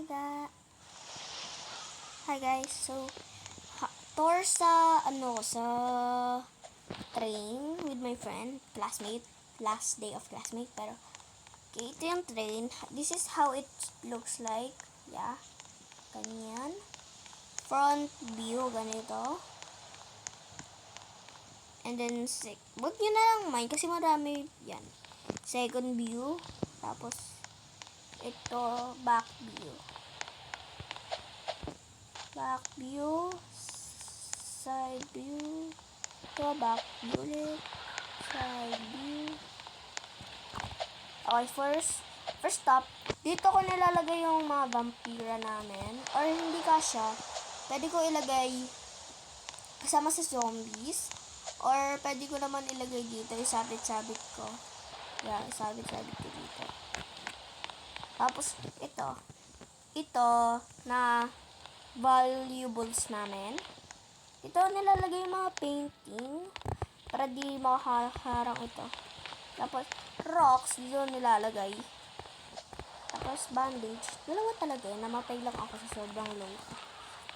Hi guys. So tour sa sa train with my friend, classmate, last day of classmate. Pero okay, ito yung train. This is how it looks like. Yeah. Ganyan. Front view ganito. And then wag nyo na lang mind kasi marami yan. Second view, tapos ito back view. Back view, side view, ito back view ulit, side view. Okay, first stop, dito ko nilalagay yung mga vampira namin. Or hindi kasya, pwede ko ilagay kasama sa zombies. Or pwede ko naman ilagay dito, isabit-sabit ko. Yeah, isabit-sabit ko dito. Tapos, ito na valuables namin. Ito nilalagay yung mga painting para di makaharang ito. Tapos rocks dito nilalagay. Tapos bandage, dalawa talaga yun. Namatay lang ako sa sobrang low.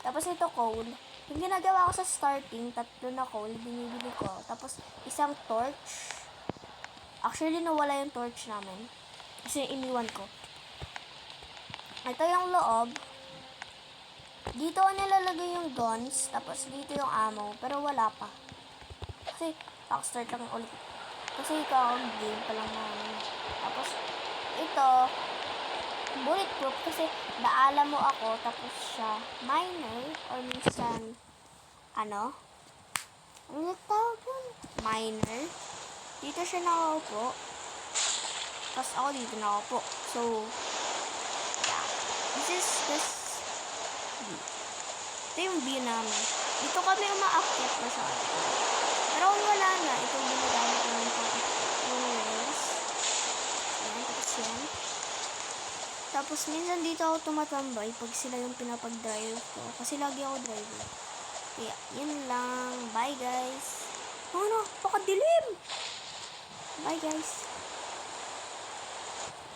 Tapos ito coal. Yung ginagawa ko sa starting, 3 na coal binibili ko. Tapos isang torch. Actually nawala yung torch namin kasi iniwan ko. Ito yung loob. Dito ko nilalagay yung guns, tapos dito yung ammo, pero wala pa. Kasi, start lang ulit. Kasi ito ang game pa lang namin. Tapos, ito, bulletproof kasi naala mo ako, tapos siya minor, or minsan, ano tawag yun? Minor. Dito siya nakaupo. Tapos ako dito nakaupo. So, yeah. Ito yung view namin. Dito kami umaakyat na sa akin. Pero kung wala na, ito yung ginagamit namin pang yung wheels. Ayan, tapos yan. Tapos minsan dito ako tumatambay pag sila yung pinapag-drive ko. Kasi lagi ako driver. Kaya, yun lang. Bye guys. Pakadilim! Bye guys.